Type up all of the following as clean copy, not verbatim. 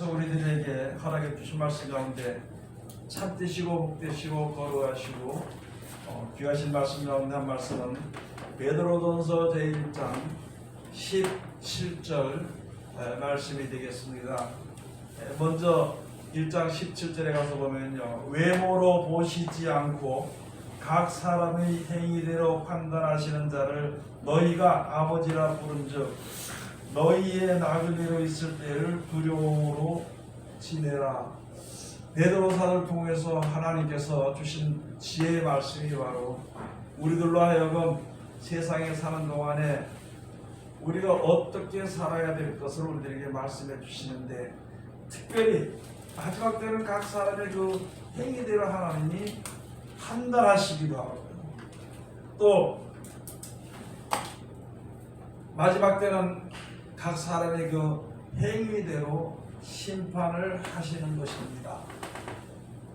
하나님께서 우리들에게 허락해 주신 말씀 가운데 참되시고 복되시고 거룩하시고 귀하신 말씀 가운데 한 말씀은 베드로전서 제1장 17절 말씀이 되겠습니다. 먼저 1장 17절에 가서 보면요, 외모로 보시지 않고 각 사람의 행위대로 판단하시는 자를 너희가 아버지라 부른즉 너희의 나그네로 있을 때를 두려움으로 지내라. 베드로사를 통해서 하나님께서 주신 지혜의 말씀이 바로 우리들로 하여금 세상에 사는 동안에 우리가 어떻게 살아야 될 것을 우리들에게 말씀해 주시는데, 특별히 마지막 때는 각 사람의 그 행위대로 하나님이 판단하시기도 하고, 또 마지막 때는 각 사람의 그 행위대로 심판을 하시는 것입니다.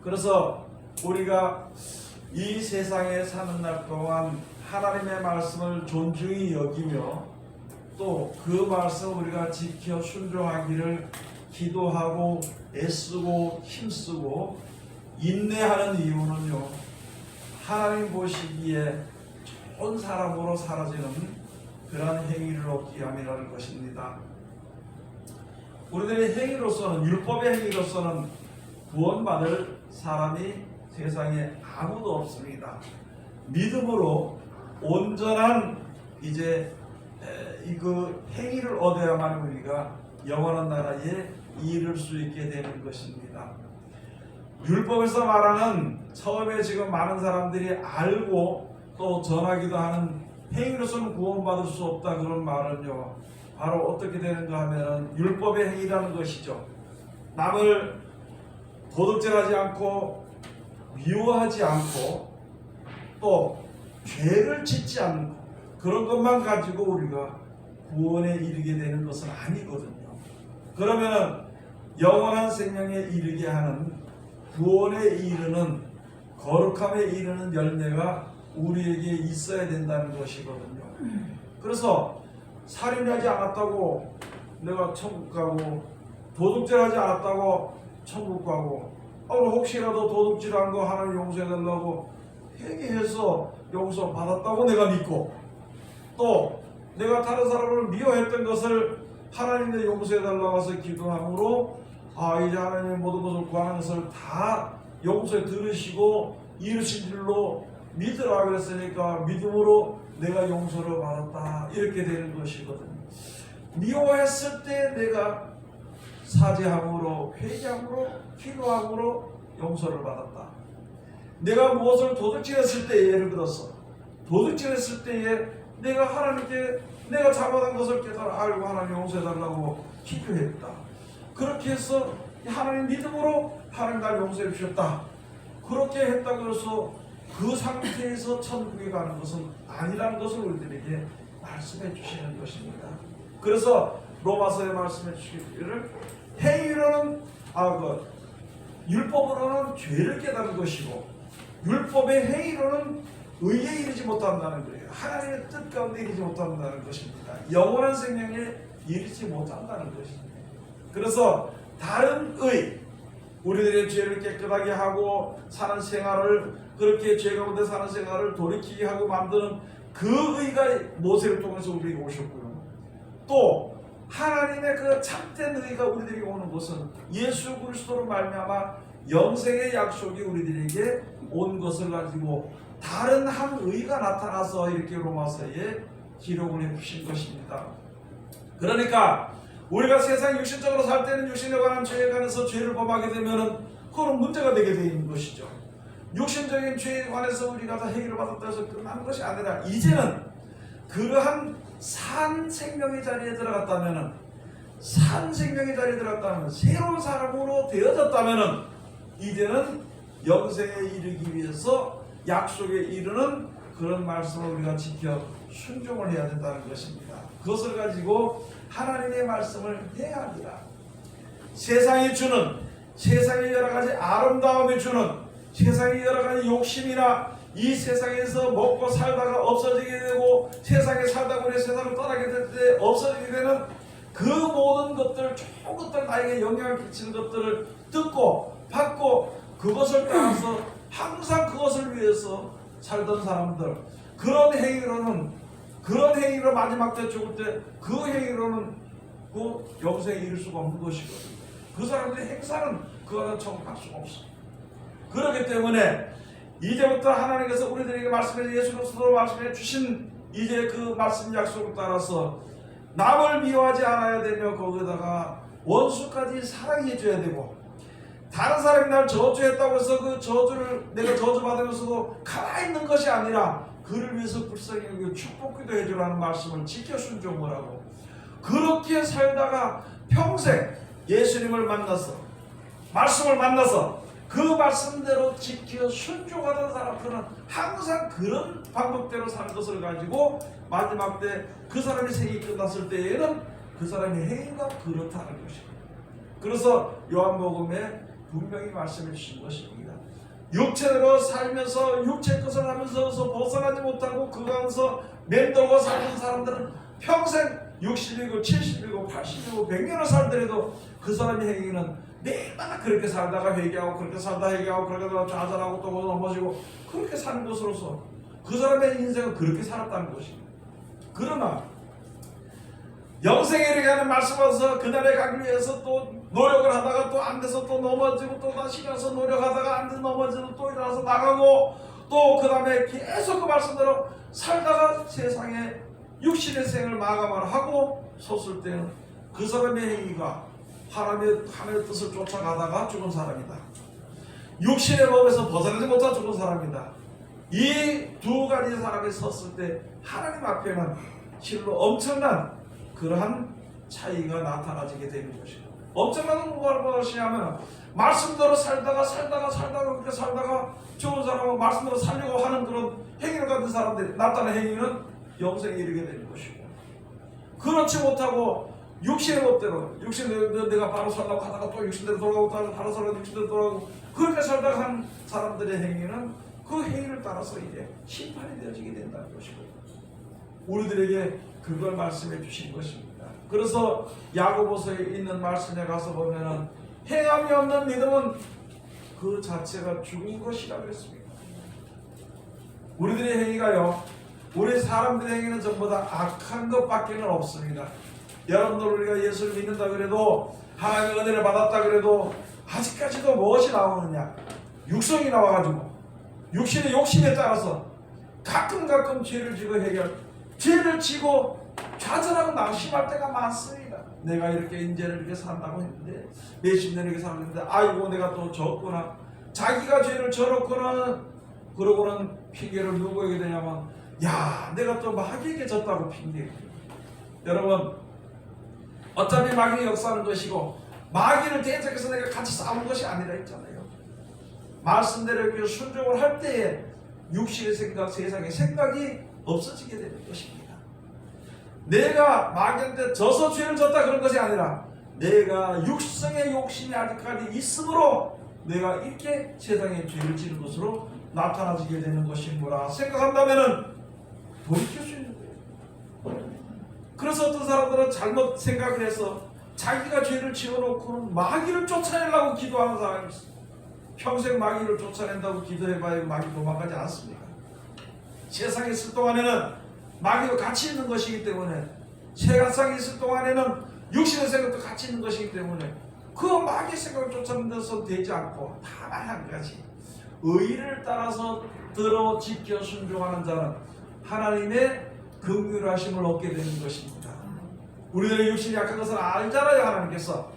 그래서 우리가 이 세상에 사는 날 동안 하나님의 말씀을 존중히 여기며 또 그 말씀을 우리가 지켜 순종하기를 기도하고 애쓰고 힘쓰고 인내하는 이유는요, 하나님 보시기에 좋은 사람으로 사라지는 그러한 행위를 얻기 위함이라는 것입니다. 우리들의 행위로서는, 율법의 행위로서는 구원받을 사람이 세상에 아무도 없습니다. 믿음으로 온전한 이제 그 행위를 얻어야만 우리가 영원한 나라에 이를 수 있게 되는 것입니다. 율법에서 말하는, 처음에 지금 많은 사람들이 알고 또 전하기도 하는 행위로서는 구원받을 수 없다, 그런 말은요, 바로 어떻게 되는가 하면은 율법의 행위라는 것이죠. 남을 도둑질하지 않고 미워하지 않고 또 죄를 짓지 않고 그런 것만 가지고 우리가 구원에 이르게 되는 것은 아니거든요. 그러면 영원한 생명에 이르게 하는, 구원에 이르는, 거룩함에 이르는 열매가 우리에게 있어야 된다는 것이거든요. 그래서 살인하지 않았다고 내가 천국 가고, 도둑질하지 않았다고 천국 가고, 혹시라도 도둑질한 거 하나님 용서해달라고 회개해서 용서 받았다고 내가 믿고, 또 내가 다른 사람을 미워했던 것을 하나님의 용서해달라고 해서 기도함으로 이제 하나님의 모든 것을 구하는 것을 다 용서해 들으시고 이루신 줄로 믿으라 그랬으니까 믿음으로 내가 용서를 받았다, 이렇게 되는 것이거든요. 미워했을 때 내가 사죄함으로, 회개함으로, 기도함으로 용서를 받았다. 내가 무엇을 도둑질했을 때, 예를 들어서 도둑질했을 때에 내가 하나님께 내가 잘못한 것을 깨달아 알고 하나님 용서해달라고 기도했다. 그렇게 해서 하나님 믿음으로 하나님 날 용서해 주셨다. 그렇게 했다고 해서 그 상태에서 천국에 가는 것은 아니라는 것을 우리들에게 말씀해 주시는 것입니다. 그래서 로마서에 말씀해 주시기를 행위로는 율법으로는 죄를 깨달은 것이고 율법의 행위로는 의에 이르지 못한다는 거예요. 하나님의 뜻 가운데 이르지 못한다는 것입니다. 영원한 생명에 이르지 못한다는 것입니다. 그래서 다른 의, 우리들의 죄를 깨끗하게 하고 사는 생활을, 그렇게 죄 가운데 사는 생활을 돌이키게 하고 만드는 그 의가 모세를 통해서 우리에게 오셨고요. 또 하나님의 그 참된 의가 우리들에게 오는 것은 예수 그리스도로 말미암아 영생의 약속이 우리들에게 온 것을 가지고 다른 한 의가 나타나서 이렇게 로마서에 기록을 해주신 것입니다. 그러니까 우리가 세상 육신적으로 살 때는 육신에 관한 죄에 관해서 죄를 범하게 되면은 그건 문제가 되게 되어 있는 것이죠. 육신적인 죄에 관해서 우리가 다 해결을 받았다 해서 끝나는 것이 아니라, 이제는 그러한 산 생명의 자리에 들어갔다면은, 새로운 사람으로 되어졌다면은, 이제는 영생에 이르기 위해서 약속에 이르는 그런 말씀을 우리가 지켜 순종을 해야 된다는 것입니다. 그것을 가지고 하나님의 말씀을 해야 합니다. 세상이 주는, 세상의 여러 가지 아름다움이 주는, 세상의 여러 가지 욕심이나 이 세상에서 먹고 살다가 없어지게 되고 세상에 살다 보니 세상을 떠나게 될 때 없어지게 되는 그 모든 것들, 좋은 것들, 나에게 영향을 끼치는 것들을 듣고 받고 그것을 따라서 항상 그것을 위해서 살던 사람들, 그런 행위로 마지막 때 죽을 때 그 행위로는 그 영생에 이를 수가 없는 것이거든요. 그 사람들의 행사는 그거는 청구할 수가 없어. 그렇기 때문에 이제부터 하나님께서 우리들에게 말씀해, 예수로서도 말씀해 주신 이제 그 말씀 약속을 따라서 남을 미워하지 않아야 되며, 거기다가 원수까지 사랑해 줘야 되고, 다른 사람이 날 저주했다고 해서 그 저주를 내가 저주받으면서도 가만히 있는 것이 아니라 그를 위해서 불쌍히 여기고 축복기도 해주라는 말씀을 지켜 순종을 하고, 그렇게 살다가 평생 예수님을 만나서 말씀을 만나서 그 말씀대로 지켜 순종하던 사람들은 항상 그런 방법대로 사는 것을 가지고 마지막 때 그 사람의 생이 끝났을 때에는 그 사람의 행위가 그렇다는 것입니다. 그래서 요한복음에 분명히 말씀해 주신 것입니다. 육체로 살면서 육체 것을 하면서 벗어나지 못하고 그 가운데서 맴돌고 사는 사람들은 평생 60이고 70이고 80이고 100년을 살더라도 그 사람의 행위는 매일마다 그렇게 살다가 회개하고, 그렇게 살다 회개하고, 그렇게 좌절하고 또 넘어지고 그렇게 사는 것으로서 그 사람의 인생은 그렇게 살았다는 것입니다. 그러나 영생에 이르게 하는 말씀에서 그날에 가기 위해서 또 노력을 하다가 또 안 돼서 또 넘어지고, 또 다시 일어나서 노력하다가 안 돼서 넘어지고, 또 일어나서 나가고, 또 그 다음에 계속 그 말씀대로 살다가 세상에 육신의 생을 마감을 하고 섰을 때는 그 사람의 행위가 하나님의 뜻을 쫓아가다가 죽은 사람이다. 육신의 법에서 벗어나지 못한 죽은 사람이다. 이 두 가지 사람이 섰을 때 하나님 앞에는 실로 엄청난 그러한 차이가 나타나지게 되는 것이다. 엄청난 것이냐면 말씀대로 살다가 그렇게 살다가 죽은 사람은 말씀대로 살려고 하는 그런 행위를 가진 사람들이 나타나는 행위는 영생에 이르게 되는 것이고, 그렇지 못하고 육신의 법대로 육신대로 내가 바로 살려고 하다가 또 육신대로 돌아가고, 또 바로 살려고 육신대로 돌아가고 그렇게 살다가 한 사람들의 행위는 그 행위를 따라서 이제 심판이 되어지게 된다는 것이고, 우리들에게 그걸 말씀해 주신 것입니다. 그래서 야고보서에 있는 말씀에 가서 보면은 행함이 없는 믿음은 그 자체가 죽은 것이라고 했습니다. 우리들의 행위가요, 우리 사람들의 행위는 전부 다 악한 것밖에는 없습니다. 여러분들, 우리가 예수를 믿는다 그래도, 하나님의 은혜를 받았다 그래도 아직까지도 무엇이 나오느냐? 육성이 나와가지고 육신의 욕심에 따라서 가끔 죄를 지고 죄를 지고 좌절하고 낙심할 때가 많습니다. 내가 이렇게 인제를 이렇게 산다고 했는데, 몇십 년 이렇게 살았는데, 아이고 내가 또 졌구나. 자기가 죄를 져놓고는, 그러고는 핑계를 누구에게 되냐면, 야 내가 또 마귀에게 졌다고 핑계. 여러분, 어차피 마귀의 역사하는 것이고, 마귀를 대적해서 내가 같이 싸우는 것이 아니라 했잖아요. 말씀대로 이렇게 순종을 할 때에 육신의 생각, 세상의 생각이 없어지게 되는 것입니다. 내가 마귀한테 져서 죄를 졌다 그런 것이 아니라 내가 육성의 욕심이 아직까지 있으므로 내가 이렇게 세상에 죄를 지는 것으로 나타나지게 되는 것인구나 생각한다면은 돌이킬 수 있는 거예요. 그래서 어떤 사람들은 잘못 생각을 해서 자기가 죄를 지어놓고는 마귀를 쫓아내려고 기도하는 사람이 있어요. 평생 마귀를 쫓아낸다고 기도해봐야 마귀 도망가지 않습니다. 세상에 있을 동안에는 마귀도 같이 있는 것이기 때문에, 세상에 있을 동안에는 육신의 생각도 같이 있는 것이기 때문에 그 마귀의 생각을 쫓아내는 것은 되지 않고, 다만 한 가지, 의를 따라서 들어 지켜 순종하는 자는 하나님의 긍휼하심을 얻게 되는 것입니다. 우리들의 육신이 약한 것을 알잖아요, 하나님께서.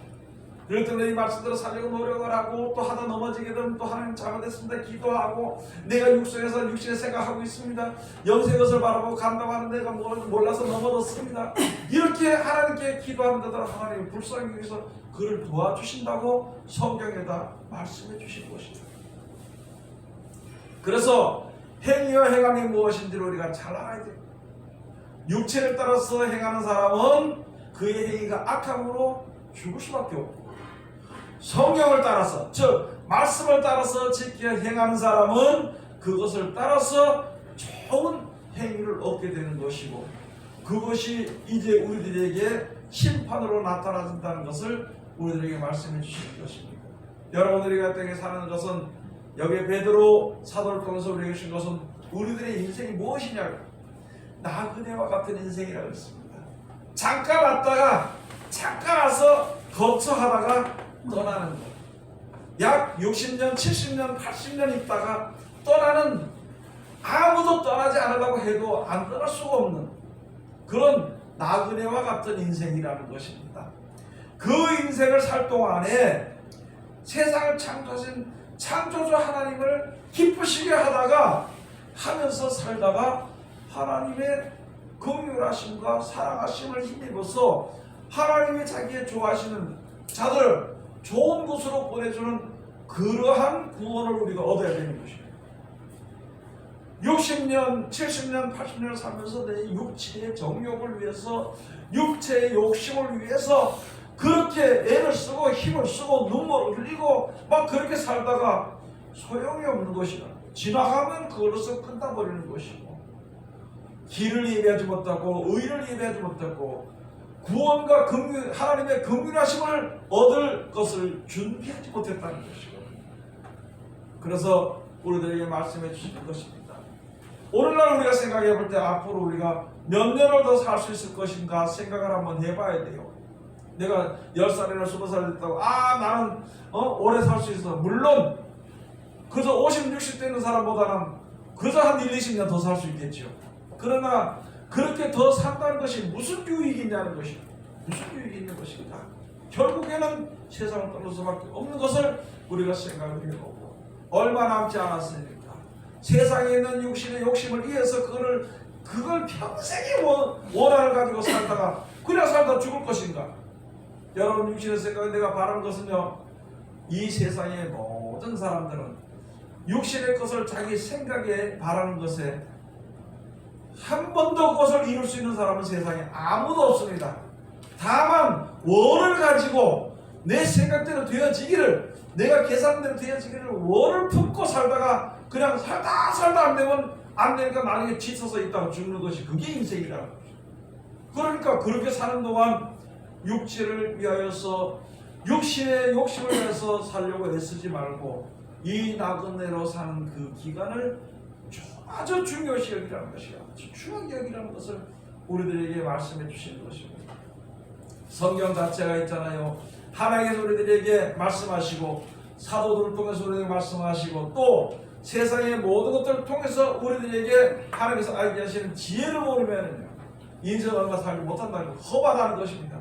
그럴 때는 이 말씀대로 살려고 노력을 하고, 또 하다 넘어지게 되면 또 하나님 잘못했습니다 기도하고, 내가 육성에서 육신의 생각하고 있습니다, 영생의 것을 바라보고 간다고 하는데 내가 몰라서 넘어졌습니다. 이렇게 하나님께 기도하는 데도 하나님이 불쌍히 여기서 그를 도와주신다고 성경에다 말씀해 주신 것입니다. 그래서 행위와 행함이 무엇인지를 우리가 잘 알아야 돼요. 육체를 따라서 행하는 사람은 그의 행위가 악함으로 죽을 수밖에 없고, 성경을 따라서, 즉 말씀을 따라서 지켜 행하는 사람은 그것을 따라서 좋은 행위를 얻게 되는 것이고, 그것이 이제 우리들에게 심판으로 나타난다는 것을 우리들에게 말씀해 주시는 것입니다. 여러분들이 땅에 사는 것은 여기 베드로 사도를 통해서 우리에게 주신 것은 우리들의 인생이 무엇이냐고 나그네와 같은 인생이라고 했습니다. 잠깐 왔다가 잠깐 와서 거처하다가 떠나는 것. 약 60년, 70년, 80년 있다가 떠나는 아무도 떠나지 않으려고 해도 안 떠날 수가 없는 그런 나그네와 같은 인생이라는 것입니다. 그 인생을 살 동안에 세상을 창조하신 창조주 하나님을 기쁘시게 하면서 살다가 하나님의 긍휼하심과 사랑하심을 힘입어서 하나님이 자기의 좋아하시는 자들 좋은 곳으로 보내주는 그러한 구원을 우리가 얻어야 되는 것입니다. 60년, 70년, 80년을 살면서 내 육체의 정욕을 위해서 육체의 욕심을 위해서 그렇게 애를 쓰고 힘을 쓰고 눈물을 흘리고 막 그렇게 살다가 소용이 없는 것이다. 지나가면 그것을 끝나버리는 것이고 길을 예배하지 못하고 의를 예배하지 못하고 구원과 하나님의 긍휼하심을 얻을 것을 준비하지 못했다는 것이고 그래서 우리들에게 말씀해 주시는 것입니다. 오늘날 우리가 생각해 볼 때 앞으로 우리가 몇 년을 더 살 수 있을 것인가 생각을 한번 해봐야 돼요. 내가 10살이나 20살 됐다고 나는 오래 살 수 있어. 물론 그저 50, 60 되는 사람보다는 그저 한 1, 20년 더 살 수 있겠죠. 그러나 그렇게 더 산다는 것이 무슨 유익이 있냐는 것이 무슨 유익이 있는 것인가. 결국에는 세상을 떠날 수밖에 없는 것을 우리가 생각을 해보고 얼마 남지 않았으니까 세상에 있는 육신의 욕심을 위해서 그걸 평생의 원한을 가지고 살다가 그냥 살다 죽을 것인가. 여러분 육신의 생각에 내가 바라는 것은요, 이 세상의 모든 사람들은 육신의 것을 자기 생각에 바라는 것에 한 번도 그것을 이룰 수 있는 사람은 세상에 아무도 없습니다. 다만 원을 가지고 내 생각대로 되어지기를, 내가 계산대로 되어지기를 원을 품고 살다가 그냥 살다 안 되니까 나중에 지쳐서 있다가 죽는 것이 그게 인생이라는 거죠. 그러니까 그렇게 사는 동안 육체를 위하여서 육신의 욕심을 위해서 살려고 애쓰지 말고 이 나그네로 사는 그 기간을 아주 중요시 여기라는 것이야. 아주 중요하게 여기라는 것을 우리들에게 말씀해 주시는 것입니다. 성경 자체가 있잖아요. 하나님께서 우리들에게 말씀하시고 사도들을 통해서 우리에게 말씀하시고 또 세상의 모든 것들을 통해서 우리들에게 하나님께서 알게 하시는 지혜를 모르면 인생 얼마 살지 못한다는 것, 허바다는 것입니다.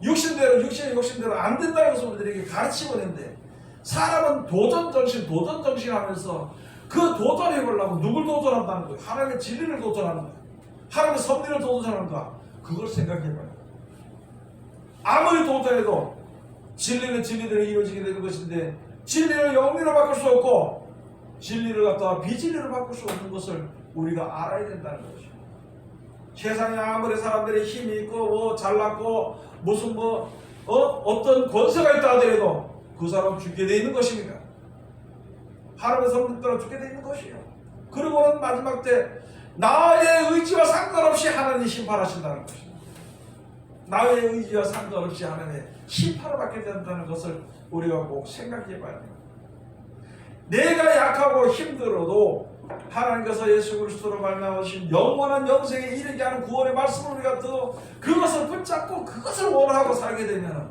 육신의 욕심대로 안 된다는 것을 우리들에게 가르치고 있는데 사람은 도전정신 하면서 그 도전해보려고 누굴 도전한다는 거예요? 하나님의 진리를 도전하는 거예요. 하나님의 섭리를 도전하는 거야. 그걸 생각해봐요. 아무리 도전해도 진리는 진리대로 이루어지게 되는 것인데 진리를 영리로 바꿀 수 없고 진리를 갖다가 비진리로 바꿀 수 없는 것을 우리가 알아야 된다는 것이죠. 세상에 아무리 사람들이 힘이 있고 잘났고 무슨 어떤 권세가 있다 하더라도 그 사람은 죽게 돼 있는 것입니다. 하나님의 성령 따라 죽게 돼 있는 것이에요. 그리고는 마지막 때 나의 의지와 상관없이 하나님이 심판하신다는 것입니다. 나의 의지와 상관없이 하나님의 심판을 받게 된다는 것을 우리가 꼭 생각해 봐야 돼요. 내가 약하고 힘들어도 하나님께서 예수 그리스도로 말미암으신 영원한 영생에 이르게 하는 구원의 말씀을 우리가 더 그것을 붙잡고 그것을 원하고 살게 되면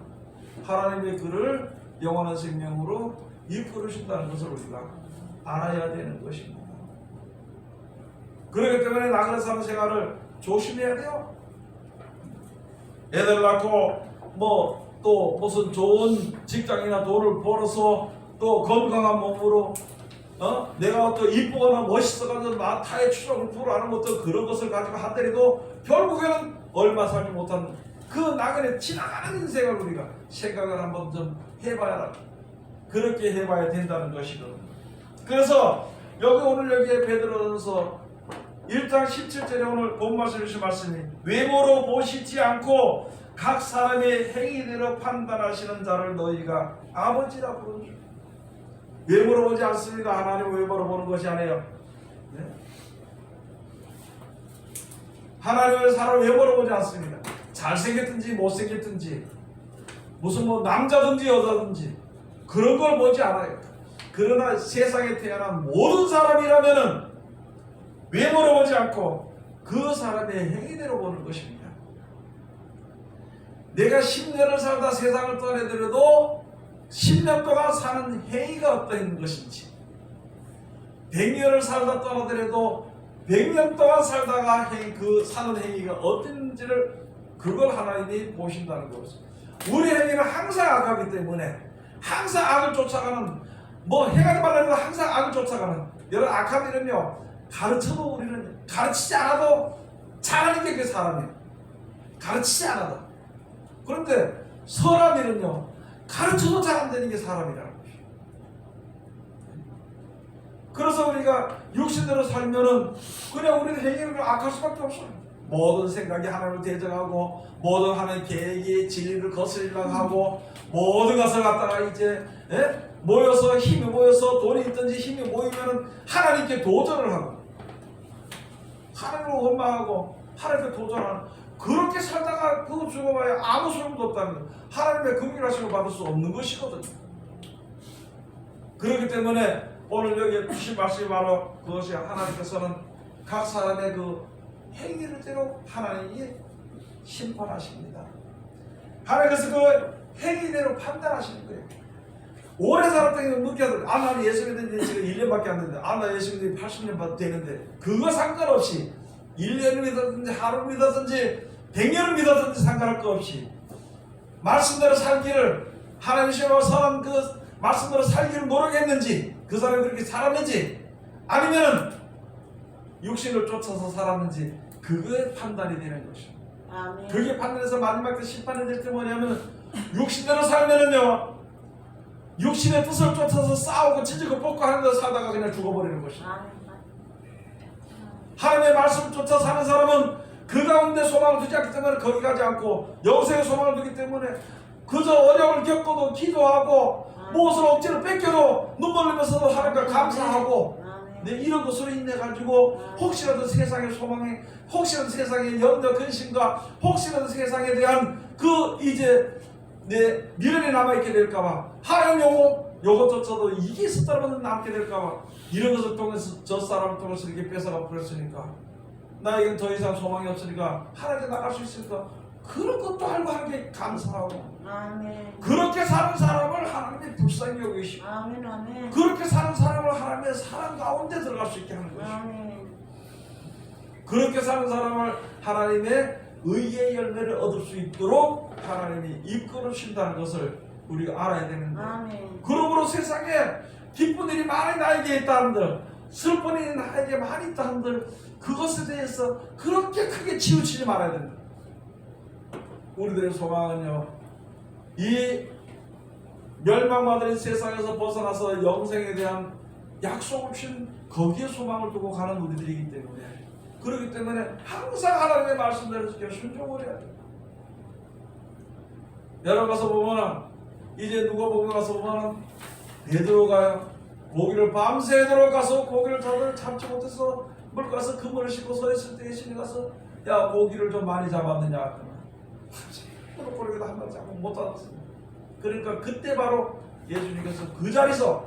하나님의 그를 영원한 생명으로 이끌으신다는 것을 우리가 알아야 되는 것입니다. 그렇기 때문에 나그네 사는 생활을 조심해야 돼요. 애들 낳고 또 무슨 좋은 직장이나 돈을 벌어서 또 건강한 몸으로 내가 또 이쁘거나 멋있어가지고 타의 추종을 불허하는 것도 그런 것을 가지고 하더라도 결국에는 얼마 살지 못한 그 나그네 지나가는 인생을 우리가 생각을 한번 좀 해봐야 그렇게 해봐야 된다는 것이거든요. 그래서 오늘 여기에 베드로전서 1장 17절에 오늘 본 말씀해 주신 말씀이 외모로 보시지 않고 각 사람의 행위대로 판단하시는 자를 너희가 아버지라 부르죠. 외모로 보지 않습니다. 하나님 외모로 보는 것이 아니에요. 하나님의 사람 외모로 보지 않습니다. 잘생겼든지 못생겼든지 무슨 뭐 남자든지 여자든지 그런 걸 보지 않아요. 그러나 세상에 태어난 모든 사람이라면은 외모를 보지 않고 그 사람의 행위대로 보는 것입니다. 내가 10년을 살다 세상을 떠나더라도 10년 동안 사는 행위가 어떤 것인지, 100년을 살다 떠나더라도 100년 동안 살다가 그 사는 행위가 어떤지를 그걸 하나님이 보신다는 것입니다. 우리 행위는 항상 악하기 때문에 항상 악을 쫓아가는, 뭐 해가지 말라도 항상 악을 쫓아가는 여러분, 악한 일은요 가르쳐도 우리는 가르치지 않아도 잘하는 게 그 사람이에요. 가르치지 않아도. 그런데 선한 일은요 가르쳐도 잘 안 되는 게 사람이라는 것이에요. 그래서 우리가 육신대로 살면은 그냥 우리는 행위를 악할 수밖에 없어요. 모든 생각이 하나님을 대적하고 모든 하나님의 계획이 진리를 거스리려고 하고 모든 것을 갖다가 이제 모여서 힘이 모여서 돈이 있든지 힘이 모이면은 하나님께 도전을 하고 하나님을 원망하고 하나님께 도전하는, 그렇게 살다가 그거 죽어봐야 아무 소용도 없다는 거예요. 하나님의 긍휼하심을 받을 수 없는 것이거든요. 그렇기 때문에 오늘 여기 주신 말씀이 바로 그것이 하나님께서는 각 사람의 그 행위를 대로 하나님이 심판하십니다. 하나님께서 그 행위대로 판단하시는 거예요. 오래 살았다는 묻게도 나는 예수 믿은 지 지금 1년밖에 안 됐는데 나 예수 믿은 지 80년 되는데 그거 상관없이 1년을 믿었든지 하루를 믿었든지 100년을 믿었든지 상관할 거 없이 말씀대로 살기를, 하나님이 선한 그 말씀대로 살기를 노력했는지, 그 사람이 그렇게 살았는지 아니면 육신을 쫓아서 살았는지 그거에 판단이 되는 것입니다. 아멘. 그게 판단해서 마지막 때 심판이 될 때 뭐냐면 육신대로 살면은요 육신의 뜻을 쫓아서 싸우고 찢고 뽑고 하는 데 살다가 그냥 죽어버리는 것입니다. 아멘. 하나님의 말씀을 쫓아 사는 사람은 그 가운데 소망을 두지 않기 때문에 거기 가지 않고 영생의 소망을 두기 때문에 그저 어려움을 겪어도 기도하고 무엇을 억지로 뺏겨도 눈물 흘리면서도 하나님께 감사하고 이런 것으로 인해 가지고 혹시라도 세상의 소망에, 혹시라도 세상의 염려 근심과 혹시라도 세상에 대한 그 이제 내 미련이 남아있게 될까봐 하나님 요것조차도 이게 있었다면 남게 될까봐 이런 것을 통해서 저 사람을 통해서 이렇게 뺏어가 버렸으니까 나에겐 더 이상 소망이 없으니까 하나님께 나갈 수 있을까, 그런 것도 알고 하는 게 감사하고 아멘. 그렇게 사는 사람을 하나님이 불쌍히 여기시고 아멘. 아멘. 그렇게 사는 사람을 하나님의 사랑 가운데 들어갈 수 있게 하는 것이고 아멘. 그렇게 사는 사람을 하나님의 의의 열매를 얻을 수 있도록 하나님이 이끌으신다는 것을 우리가 알아야 되는데, 아멘. 그러므로 세상에 기쁜 일이 많이 나에게 있다 한들 슬픈 일이 나에게 많이 있다 한들 그것에 대해서 그렇게 크게 치우치지 말아야 된다. 우리들의 소망은요 이 멸망받은 세상에서 벗어나서 영생에 대한 약속을 주신 거기에 소망을 두고 가는 우리들이기 때문에, 그렇기 때문에 항상 하나님의 말씀대로 지켜 순종을 해야 돼요. 여러분 가서 보면은 이제 누가복음 가서 보면은 베드로가요 고기를 밤새도록 가서 고기를 잡지 못해서 물가서 그물을 싣고 서 있을 때 예수님이 가서 야 고기를 좀 많이 잡았느냐 그러기도 한 번 잡고 못 잡았습니다. 그러니까 그때 바로 예수님께서 그 자리에서,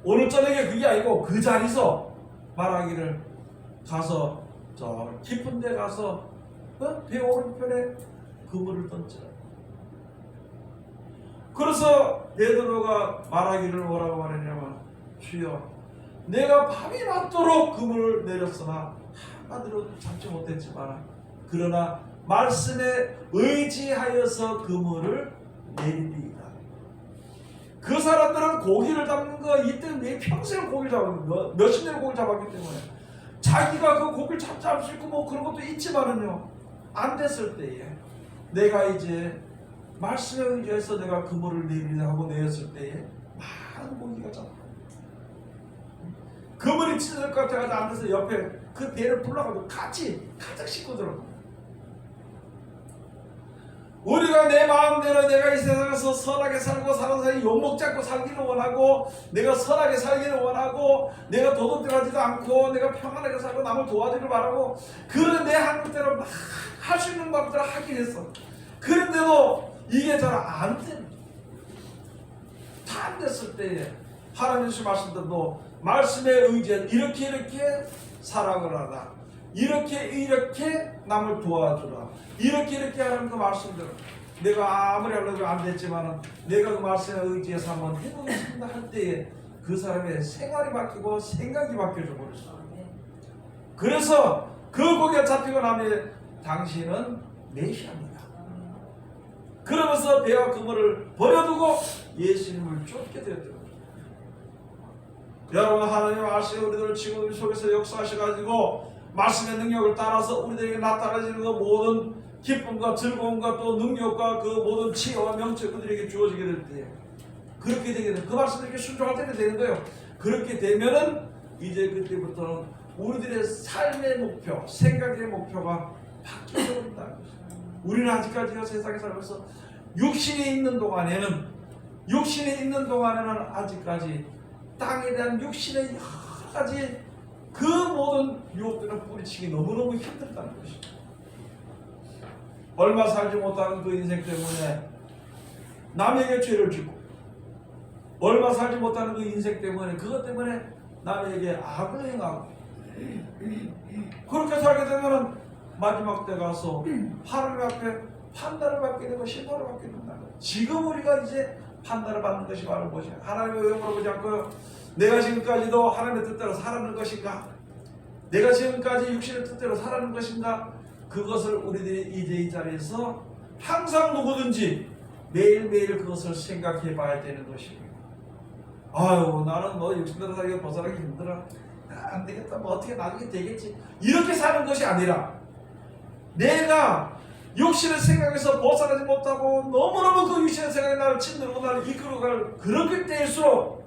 오늘 저녁에 그게 아니고 그 자리에서 말하기를 가서 저 깊은 데 가서 배 오른편에 그물을 던지라. 그래서 베드로가 말하기를 뭐라고 말했냐면 주여 내가 밤이 낮도록 그물을 내렸으나 한마디로 잡지 못했지만 그러나 말씀에 의지하여서 그물을 내리리이다. 그 사람들은 고기를 잡는 거 이때 내 평생을 고기를 잡았는 거 몇십 년을 고기를 잡았기 때문에 자기가 그 고기를 잡을 수 있고 뭐 그런 것도 있지만은요 안 됐을 때에 내가 이제 말씀에 의지해서 내가 그물을 내리려 하고 내었을 때에 많은 고기가 잡혀. 그물이 찢어질 것 같아가지고 안 돼서 옆에 그 배를 불러가지고 같이 가득 싣고 들어가. 우리가 내 마음대로 내가 이 세상에서 선하게 살고 사는 사람이 욕먹지 않고 살기를 원하고 내가 선하게 살기를 원하고 내가 도둑질하지도 않고 내가 평안하게 살고 남을 도와주기를 바라고 그런 내 한국대로 막 할 수 있는 것들을 하긴 했어. 그런데도 이게 잘 안 돼. 다 안 됐을 때에 하나님의 말씀대로 말씀에 의지해 이렇게 사랑을 하라. 이렇게 남을 도와주라. 이렇게 하는 그 말씀대로 내가 아무리 하려고 안 됐지만은 내가 그 말씀에 의지해서 한번 해보겠습니다 할 때에 그 사람의 생활이 바뀌고 생각이 바뀌어져 버렸어. 그래서 그 고기가 잡히고 나면 당신은 메시아입니다. 그러면서 배와 그물을 버려두고 예수님을 쫓게 되었더라고요. 여러분, 하나님 말씀이 우리들 지금 속에서 역사하셔가지고 말씀의 능력을 따라서 우리들에게 나타나지는 그 모든 기쁨과 즐거움과 또 능력과 그 모든 치유와 명철 그들에게 주어지게 될 때 그렇게 되게 돼요. 그 말씀을 이렇게 순종할 때가 되는 거예요. 그렇게 되면은 이제 그때부터는 우리들의 삶의 목표, 생각의 목표가 바뀌어 버린다는 것이죠. 우리는 아직까지 세상에 살면서 육신이 있는 동안에는 아직까지 땅에 대한 육신의 여러 가지 그 모든 유혹들을 뿌리치기 너무너무 힘들다는 것이죠. 얼마 살지 못하는 그 인생 때문에 남에게 죄를 짓고 얼마 살지 못하는 그 인생 때문에 그것 때문에 남에게 악을 행하고 그렇게 살게 되면 마지막 때 가서 하나님 앞에 판단을 받게 되고 심판을 받게 된다는 거예요. 지금 우리가 이제 판단을 받는 것이 바로 뭐지? 하나님의 의용으로 보지 않고요. 내가 지금까지도 하나님의 뜻대로 살아는 것인가? 내가 지금까지 육신의 뜻대로 살아는 것인가? 그것을 우리들이 이제 이 자리에서 항상 누구든지 매일매일 그것을 생각해 봐야 되는 것입니다. 아유, 나는 뭐 육신대로 살기가 벗어나기 힘들어. 안 되겠다. 뭐 어떻게 나중에 되겠지. 이렇게 사는 것이 아니라 내가 육신의 생각에서 벗어나지 못하고 너무너무 그 육신의 생각이 나를 짓누르고 나를 이끌어갈 그럴 때일수록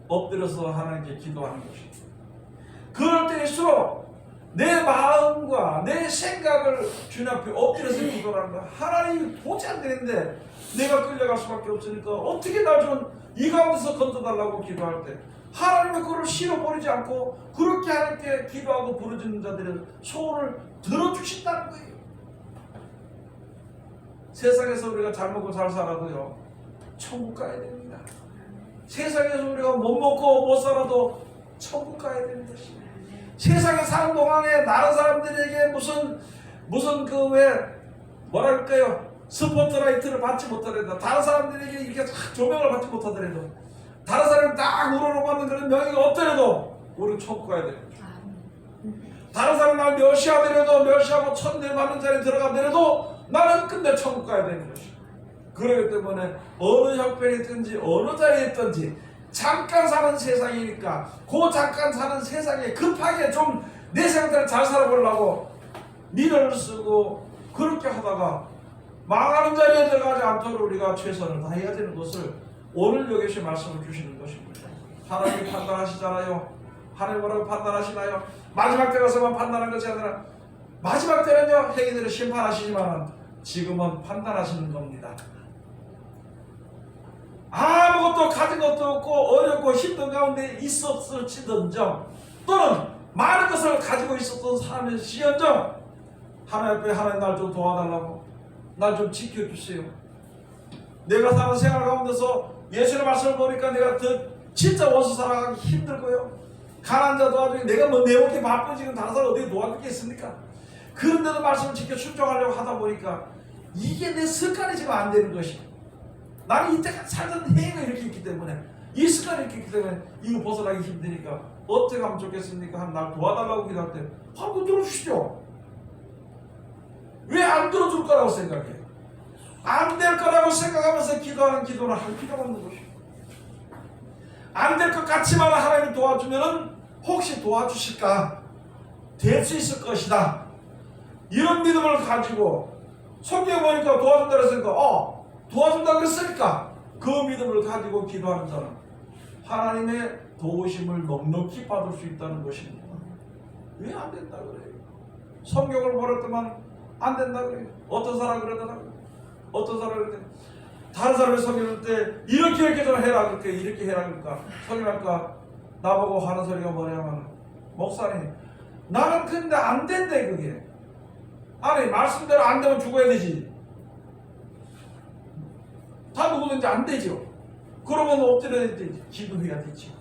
엎드려서 하나님께 기도하는 것입니다. 그럴 때일수록 내 마음과 내 생각을 주님 앞에 엎드려서 기도하는 거야. 하나님이 도저히 안 되는데 내가 끌려갈 수밖에 없으니까 어떻게 날 좀 이 가운데서 건져달라고 기도할 때 하나님의 그를 실어버리지 않고 그렇게 하나님께 기도하고 부르짖는 자들의 소원을 들어주신다는 거예요. 세상에서 우리가 잘 먹고 잘 살아도요 천국 가야 됩니다. 세상에서 우리가 못 먹고 못 살아도 천국 가야 되는 것입니다. 세상에 사는 동안에 다른 사람들에게 무슨 그 왜 뭐랄까요 스포트라이트를 받지 못하더라도 다른 사람들에게 이렇게 조명을 받지 못하더라도 다른 사람이 딱 우러러받는 그런 명예가 없더라도 우리는 천국 가야 돼요. 다른 사람 날 멸시하더라도 멸시하고 천대 받는 자리에 들어가더라도 나는 끝내 천국 가야 되는 것이죠. 그렇기 때문에 어느 형편에 있든지 어느 자리에 있든지 잠깐 사는 세상이니까 그 잠깐 사는 세상에 급하게 좀 내 생각대로 잘 살아보려고 미련을 쓰고 그렇게 하다가 망하는 자리에 들어가지 않도록 우리가 최선을 다해야 되는 것을 오늘 여기서 말씀을 주시는 것입니다. 하나님이 판단하시잖아요. 하나님 뭐라고 판단하시나요? 마지막 때 가서만 판단하는 것이 아니라 마지막 때는요 행위들을 심판하시지만 지금은 판단하시는 겁니다. 아무것도 가진 것도 없고 어렵고 힘든 가운데 있었을지언정 또는 많은 것을 가지고 있었던 사람일지언정 하나님 앞에 하나님 날 좀 도와달라고 날 좀 지켜주세요. 내가 사는 생활 가운데서 예수의 말씀을 보니까 내가 더 진짜 원수 살아가기 힘들고요. 가난한 자 도와주기 내가 뭐 내 먹기 바쁘지 지금 다른 사람 어떻게 도와주겠습니까? 그런데도 말씀을 지켜 순종하려고 하다 보니까 이게 내 습관이 지금 안 되는 것이 나는 이때까지 살던 행위가 이렇게 있기 때문에 이 습관이 이렇게 있기 때문에 이거 벗어나기 힘드니까 어떻게 하면 좋겠습니까? 한 날 도와달라고 기도할 때 한번 들어주시죠. 왜 안 들어줄 거라고 생각해요? 안 될 거라고 생각하면서 기도하는 기도는 할 필요가 없는 것이에요. 안 될 것 같지만 하나님이 도와주면은 혹시 도와주실까? 될 수 있을 것이다. 이런 믿음을 가지고 성경 보니까 도와준다 그랬으니까 도와준다 그랬으니까 그 믿음을 가지고 기도하는 사람 하나님의 도우심을 넉넉히 받을 수 있다는 것입니다. 왜 안 된다 그래요? 성경을 버렸더만 안 된다 그래요. 어떤 사람 그러더라고요. 어떤 사람이 다른 사람을 섬길 때 이렇게 좀 해라 그렇게 이렇게 해라 그러니까 섬기랄까 나보고 하는 소리가 뭐냐면 목사님 나는 근데 안 된대 그게. 아니 말씀대로 안 되면 죽어야 되지. 다 누구든지 안 되죠. 그러면 엎드려야 되지. 기도해야 되지.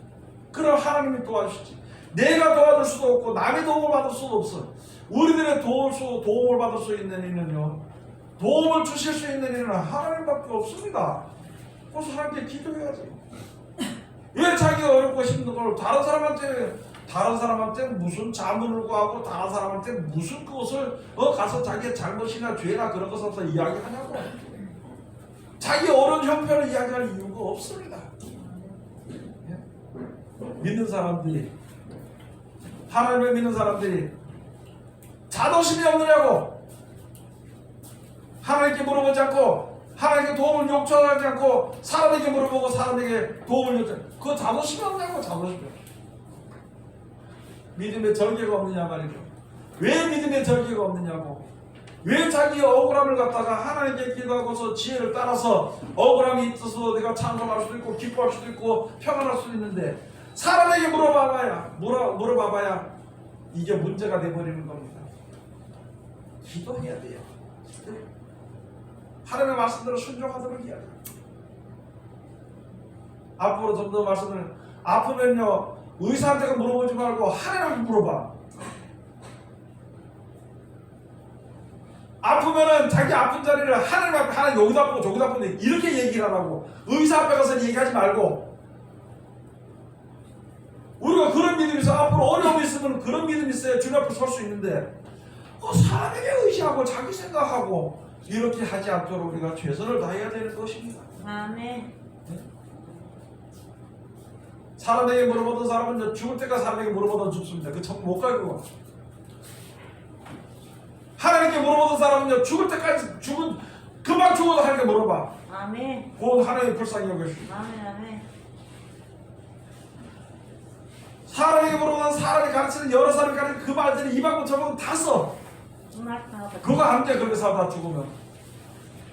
그럼 하나님이 도와주시지. 내가 도와줄 수도 없고 남의 도움을 받을 수도 없어. 우리들의 도움을 받을 수 있는 이는요, 도움을 주실 수 있는 이는 하나님밖에 없습니다. 그래서 하나님께 기도해야지. 왜 자기가 어렵고 힘든 걸 다른 사람한테 무슨 자문을 구하고 다른 사람한테 무슨 그것을 가서 자기의 잘못이나 죄나 그런 것을 서 이야기하냐고. 자기 어려운 형편을 이야기할 이유가 없습니다. 믿는 사람들이, 하나님을 믿는 사람들이 자존심이 없느냐고. 하나님께 물어보지 않고 하나님께 도움을 요청하지 않고 사람에게 물어보고 사람에게 도움을 요청. 그거 자존심이 없냐고. 자존심이 없어. 믿음의 절개가 없느냐 말이죠. 왜 믿음의 절개가 없느냐고. 왜 자기의 억울함을 갖다가 하나님께 기도하고서 지혜를 따라서 억울함이 있어서 내가 찬송할 수도 있고 기뻐할 수도 있고 평안할 수도 있는데 사람에게 물어봐봐야 이게 문제가 돼버리는 겁니다. 기도해야 돼요. 하나님의 말씀대로 순종하도록 해야 돼요. 앞으로 좀 더 말씀을, 아프면요 의사한테 물어보지 말고 하나님한테 물어봐. 아프면은 자기 아픈 자리를 하나님 앞에, 하나님 여기도 아프고 저기도 아픈데 이렇게 얘기를 하라고. 의사 앞에 가서 얘기하지 말고. 우리가 그런 믿음이 있어. 앞으로 어려움이 있으면 그런 믿음이 있어야 주님 앞에 설 수 있는데 사람에게 의지하고 자기 생각하고 이렇게 하지 않도록 우리가 최선을 다해야 되는 것입니다. 아멘. 사람에게 물어보던 사람은 죽을 때까지 사람에게 물어보던 죽습니다. 그 참 못 가요 그거. 하나님께 물어보던 사람은요 죽을 때까지 금방 죽어도 하나님께 물어봐. 아멘. 곧 하나님이 불쌍히 여겨주십니다. 아멘. 아멘. 사람에게 물어보던 사람이 가르치는 여러 사람이 가르치는 그 말들이 이 방법 저 방법 다 써. 그거 안 돼. 그렇게 살다 죽으면.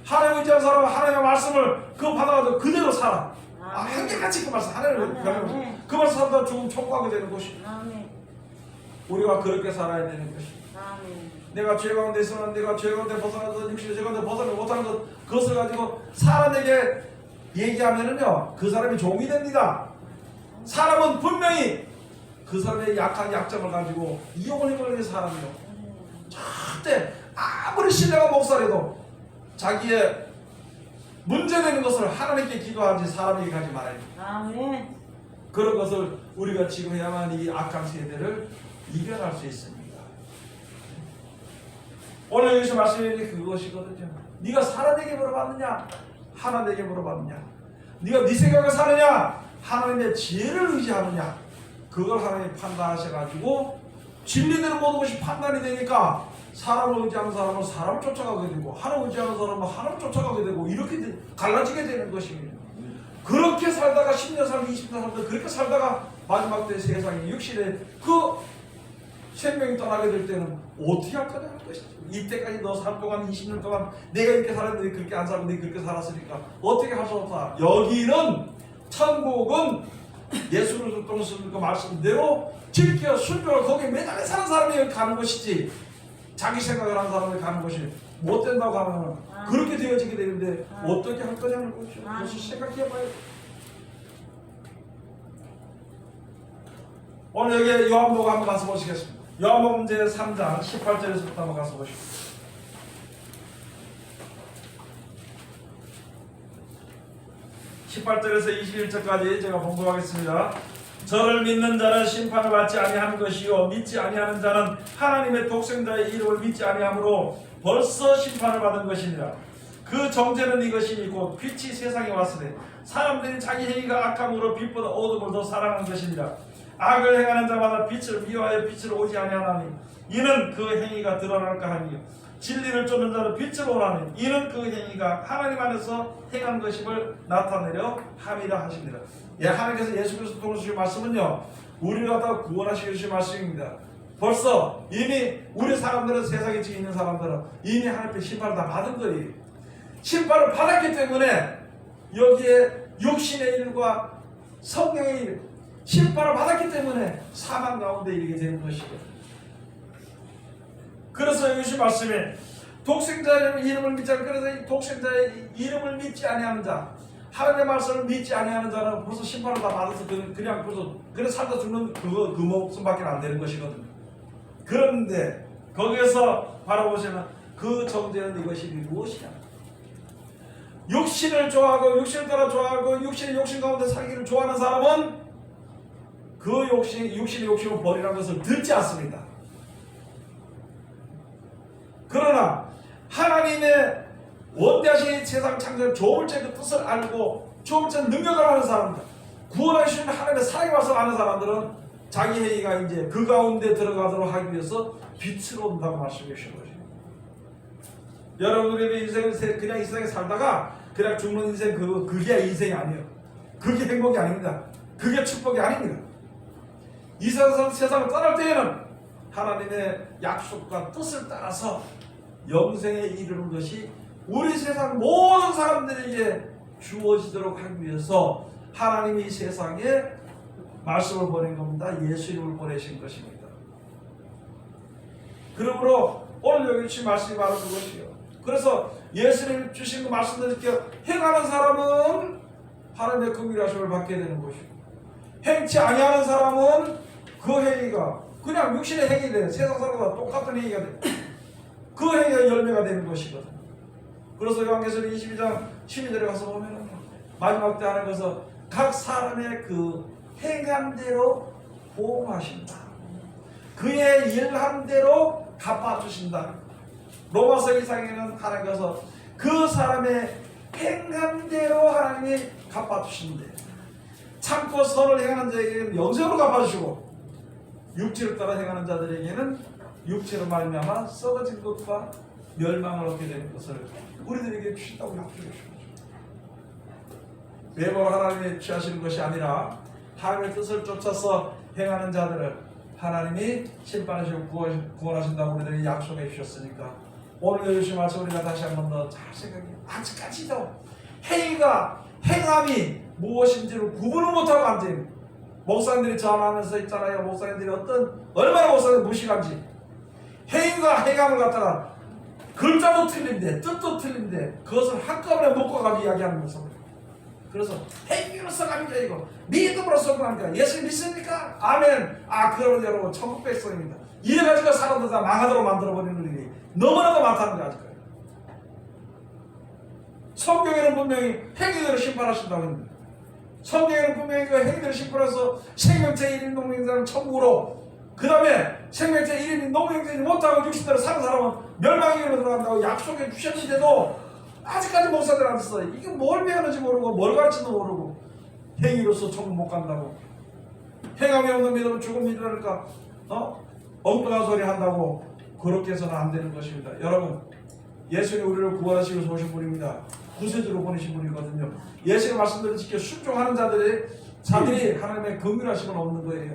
하나님 의지한 사람은 하나님의 말씀을 그거 받아가지고 그대로 살아. 한결같이 그 말씀 하나님을 변하면 그 말씀 살다 죽으면 천국하게 되는 것이. 아멘. 우리가 그렇게 살아야 되는 것이. 아멘. 내가 죄 가운데 있으면 내가 죄 가운데 벗어나서 육신의 죄 가운데 벗어나지 못하는 것, 그것을 가지고 사람에게 얘기하면은요 그 사람이 종이 됩니다. 사람은 분명히 그 사람의 약한 약점을 가지고 이용을 해버리는 사람이요. 절대 아무리 신뢰가 목사라도 자기의 문제되는 것을 하나님께 기도하지 사람에게 가지 말아야 돼. 아멘. 그런 것을 우리가 지금 해야만 이 악한 세대를 이겨낼 수 있습니다. 오늘 여기서 말씀이 그것이거든요. 네가 사람에게 물어봤느냐? 하나님에게 물어봤느냐? 네가 네 생각을 사느냐? 하나님의 지혜를 의지하느냐? 그걸 하나님이 판단하셔가지고 진리되는 모든 것이 판단이 되니까 사람을 의지하는 사람은 사람을 쫓아가게 되고 하나님을 의지하는 사람은 하나님을 쫓아가게 되고 이렇게 갈라지게 되는 것입니다. 그렇게 살다가 10년 살고 20년 살고 그렇게 살다가 마지막 때 세상에 육신에 그 생명이 떠나게 될 때는 어떻게 할 거냐 하는 것이죠. 이때까지 너 살 동안 20년 동안 내가 이렇게 살았는데 그렇게 안 살고 내가 그렇게 살았으니까 어떻게 할 수 없다. 여기는 천국은 예수 그리스도 그 말씀대로 지켜 순종을 거기에 매달려 사는 사람이 가는 것이지 자기 생각을 하는 사람이 가는 것이 못 된다고 하면 그렇게 되어지게 되는데 어떻게 할 거냐는 거죠. 그래서 생각해봐야 돼. 오늘 여기 요한복음 한번 가서 보시겠습니다. 요한복음 제 3장 18절에서부터 한번 가서 보시고 18절에서 21절까지 제가 봉독하겠습니다. 저를 믿는 자는 심판을 받지 아니하는 것이요 믿지 아니하는 자는 하나님의 독생자의 이름을 믿지 아니하므로 벌써 심판을 받은 것이니라. 그 정죄는 이것이니 곧 빛이 세상에 왔으되 사람들이 자기 행위가 악함으로 빛보다 어둠을 더 사랑하는 것이니라. 악을 행하는 자마다 빛을 미워하여 빛으로 오지 아니하나니 이는 그 행위가 드러날까 하니요 진리를 쫓는 자는 빛을 원하니 이는 그 행위가 하나님 안에서 행한 것임을 나타내려 함이라 하십니다. 예, 하나님께서 예수 그리스도 통해 주신 말씀은요 우리를 갖다가 구원하시게 주신 말씀입니다. 벌써 이미 우리 사람들은 세상에 지금 있는 사람들은 이미 하나님의 심판을 다 받은 거예요. 심판을 받았기 때문에 여기에 육신의 일과 성령의 일, 심판을 받았기 때문에 사망 가운데 이르게 되는 것이거든요. 그래서 예수 말씀에 독생자의 이름을 믿지 않고, 그래서 이 독생자의 이름을 믿지 아니하는 자, 하나님의 말씀을 믿지 아니하는 자는 벌써 심판을 다 받아서 그냥 벌써 그래 살다 죽는 그 목숨밖에 안 되는 것이거든요. 그런데 거기에서 바라보시면 그 정죄는 이것이 무엇이냐? 육신을 좋아하고 육신을 따라 좋아하고 육신의 욕심 가운데 살기를 좋아하는 사람은 그 육신의 욕심을 버리라는 것을 듣지 않습니다. 그러나 하나님의 원대하신 세상 창조의 조물째 그 뜻을 알고 조물째 능력을 아는 사람들, 구원하시는 하나님의 사랑의 말씀을 아는 사람들은 자기 행위가 이제 그 가운데 들어가도록 하기 위해서 빛으로 온다고 말씀해 주신 거죠. 여러분들의 인생을 그냥 이 세상에 살다가 그냥 죽는 인생 그게 인생이 아니에요. 그게 행복이 아닙니다. 그게 축복이 아닙니다. 이 세상을 떠날 때에는 하나님의 약속과 뜻을 따라서 영생에 이르는 것이 우리 세상 모든 사람들에게 주어지도록 하기 위해서 하나님이 이 세상에 말씀을 보낸 겁니다. 예수님을 보내신 것입니다. 그러므로 오늘 여기 주신 말씀이 바로 그것이에요. 그래서 예수님 주신 그 말씀을 이렇게 행하는 사람은 하나님의 긍휼하심을 받게 되는 것이고, 행치 아니하는 사람은 그 행위가 그냥 육신의 행위래, 세상 사람과 똑같은 행위가 돼. 그 행위가 열매가 되는 것이거든. 그래서 요한계시록 22장 12절에 가서 보면 마지막 때 하나님께서 각 사람의 그 행한 대로 보응하신다. 그의 일한 대로 갚아주신다. 로마서 2장에는 하나님께서 그 사람의 행한 대로 하나님이 갚아주신대. 참고 선을 행하는 자에게는 영생으로 갚아주시고, 육체를 따라 행하는 자들에게는 육체로 말미암아 썩어진 것과 멸망을 얻게 되는 것을 우리들에게 주신다고 약속해 주십니다. 매번 하나님이 취하시는 것이 아니라 하나님의 뜻을 쫓아서 행하는 자들을 하나님이 심판하시고 구원하신다고 우리들에게 약속해 주셨으니까 오늘 주신 말씀 우리가 다시 한 번 더 잘 생각해요. 아직까지도 행함이 무엇인지를 구분을 못하고 앉아있는 목사님들이 전하면서 있잖아요. 목사님들이 얼마나 목사님이 무식한지, 행위가 행함을 갖다가 글자도 틀린데 뜻도 틀린데 그것을 한꺼번에 묶어가지고 이야기하는 모습을. 그래서 행위로서 가는 게 아니고 믿음으로서 가는 게 예수 믿습니까? 아멘. 그러면 여러분 천국 백성입니다. 이래가지고 사람들 다 망하도록 만들어버리는 일이 너무나도 많다는 거 아직까지. 성경에는 분명히 행위대로 심판하신다고 했는데, 성경에는 분명히 그 행위대로 심판해서 생명체 1인 농명자는 천국으로, 그 다음에 생명체 1인 농명되지 못하고 육신대로 사는 사람은 멸망에로 들어간다고 약속해 주셨는데도 아직까지 목사들한테서 이게 뭘 배우는지 모르고 뭘 가르치는지 모르고 행위로서 천국 못 간다고, 행함이 없는 믿음은 죽은 믿으니까 엉뚱한 소리 한다고 그렇게 해서는 안 되는 것입니다. 여러분, 예수님 우리를 구원하시기 위해서 오신 분입니다. 구세주로 보내신 분이거든요. 예수의 말씀대로 지켜 순종하는 자들이 하나님의 긍휼하심을 얻는 거예요.